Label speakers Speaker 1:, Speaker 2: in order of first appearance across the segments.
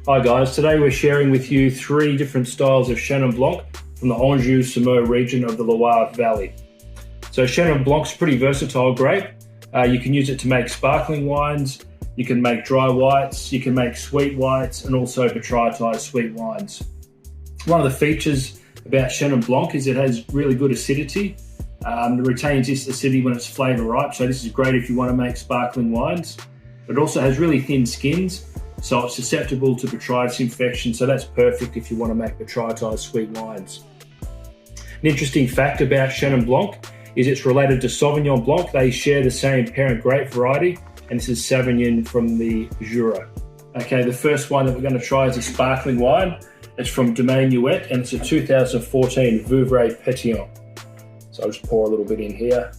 Speaker 1: Hi guys, today we're sharing with you 3 different styles of Chenin Blanc from the Anjou-Saumur region of the Loire Valley. So Chenin Blanc's a pretty versatile grape. You can use it to make sparkling wines, you can make dry whites, you can make sweet whites, and also botrytized sweet wines. One of the features about Chenin Blanc is it has really good acidity. It retains this acidity when it's flavour ripe, so this is great if you want to make sparkling wines. But it also has really thin skins, so it's susceptible to botrytis infection, so that's perfect if you want to make botrytized sweet wines. An interesting fact about Chenin Blanc is it's related to Sauvignon Blanc. They share the same parent grape variety, and this is Sauvignon from the Jura. Okay, the first one that we're going to try is a sparkling wine. It's from Domaine Huet, and it's a 2014 Vouvray Pétillant. So I'll just pour a little bit in here.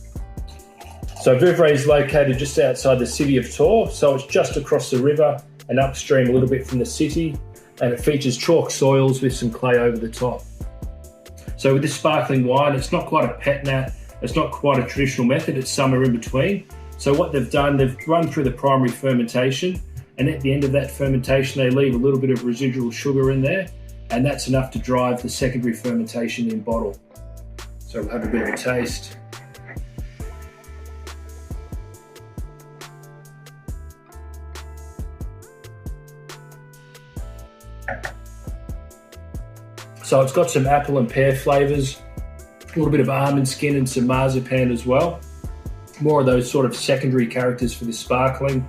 Speaker 1: So Vouvray is located just outside the city of Tours, so it's just across the river and upstream a little bit from the city, and it features chalk soils with some clay over the top. So with this sparkling wine, it's not quite a pet nat, it's not quite a traditional method, it's somewhere in between. So what they've done, they've run through the primary fermentation, and at the end of that fermentation, they leave a little bit of residual sugar in there, and that's enough to drive the secondary fermentation in bottle. So we'll have a bit of a taste. So it's got some apple and pear flavours, a little bit of almond skin and some marzipan as well. More of those sort of secondary characters for this sparkling.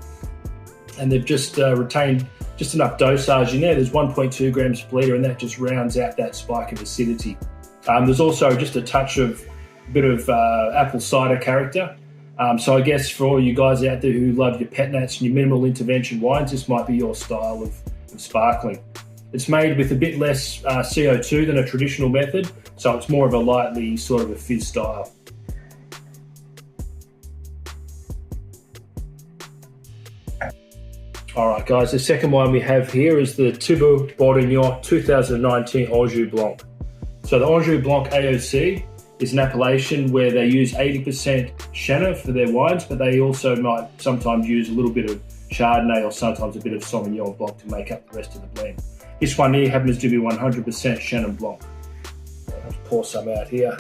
Speaker 1: And they've just retained just enough dosage in there. There's 1.2 grams per litre, and that just rounds out that spike of acidity. There's also just a touch of a bit of apple cider character. So I guess for all you guys out there who love your pet nats and your minimal intervention wines, this might be your style of sparkling. It's made with a bit less CO2 than a traditional method, so it's more of a lightly sort of a fizz style. All right, guys, the second one we have here is the Thibaut Bourguignon 2019 Anjou Blanc. So the Anjou Blanc AOC is an appellation where they use 80% Chenin for their wines, but they also might sometimes use a little bit of Chardonnay or sometimes a bit of Sauvignon Blanc to make up the rest of the blend. This one here happens to be 100% Chenin Blanc. Let's pour some out here.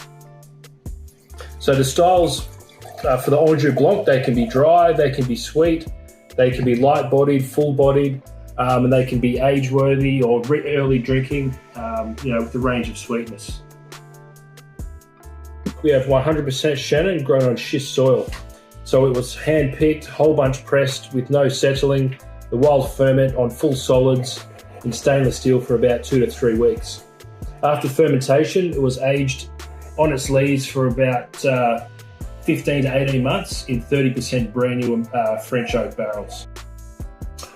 Speaker 1: So the styles for the Anjou Blanc, they can be dry, they can be sweet, they can be light-bodied, full-bodied, and they can be age-worthy or early drinking, with the range of sweetness. We have 100% Chenin grown on schist soil. So it was hand-picked, whole bunch pressed with no settling, the wild ferment on full solids in stainless steel for about 2 to 3 weeks. After fermentation, it was aged on its lees for about 15 to 18 months in 30% brand new French oak barrels.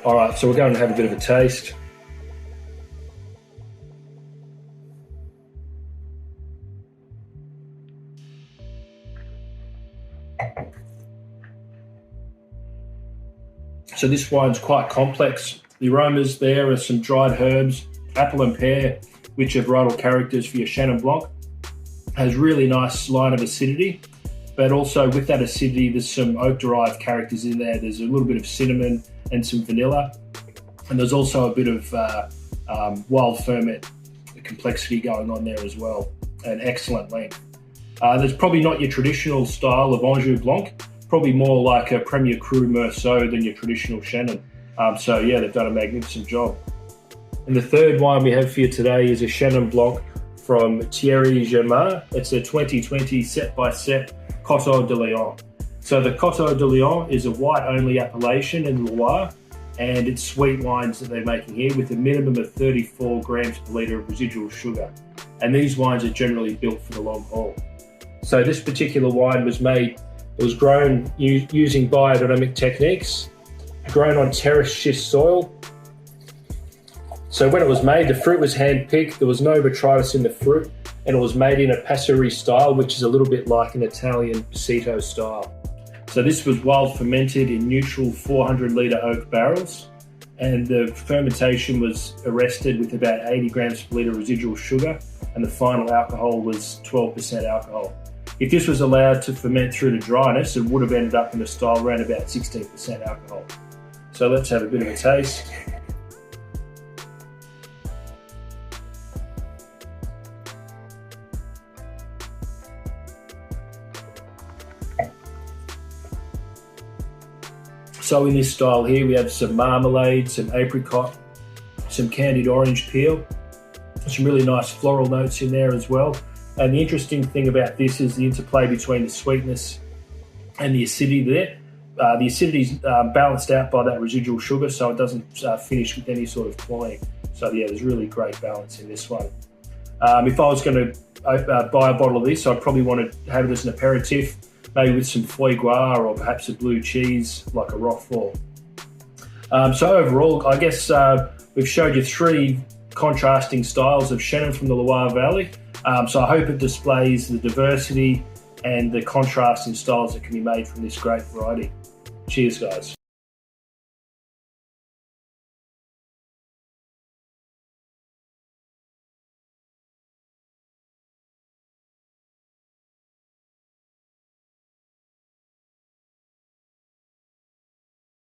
Speaker 1: All right, so we're going to have a bit of a taste. So this wine's quite complex. The aromas there are some dried herbs, apple and pear, which are varietal characters for your Chenin Blanc. Has really nice line of acidity, but also with that acidity, there's some oak-derived characters in there. There's a little bit of cinnamon and some vanilla, and there's also a bit of wild ferment complexity going on there as well. An excellent length. There's probably not your traditional style of Anjou Blanc, probably more like a Premier Cru Meursault than your traditional Chenin. So yeah, they've done a magnificent job. And the third wine we have for you today is a Chenin Blanc from Thierry Germain. It's a 2020 Cep by Cep Coteaux de Lion. So the Coteaux de Lion is a white-only appellation in Loire, and it's sweet wines that they're making here with a minimum of 34 grams per litre of residual sugar. And these wines are generally built for the long haul. So this particular wine was grown using biodynamic techniques, grown on terrace schist soil. So when it was made, the fruit was hand-picked, there was no botrytis in the fruit, and it was made in a passerie style, which is a little bit like an Italian Passito style. So this was wild fermented in neutral 400 litre oak barrels, and the fermentation was arrested with about 80 grams per litre residual sugar, and the final alcohol was 12% alcohol. If this was allowed to ferment through to dryness, it would have ended up in a style around about 16% alcohol. So let's have a bit of a taste. So in this style here, we have some marmalade, some apricot, some candied orange peel, some really nice floral notes in there as well. And the interesting thing about this is the interplay between the sweetness and the acidity there. The acidity is balanced out by that residual sugar, so it doesn't finish with any sort of cloying. So yeah, there's really great balance in this one. If I was going to buy a bottle of this, I'd probably want to have it as an aperitif, maybe with some foie gras or perhaps a blue cheese like a Roquefort. So overall, I guess we've showed you 3 contrasting styles of Chenin from the Loire Valley. So I hope it displays the diversity and the contrasting styles that can be made from this great variety. Cheers, guys.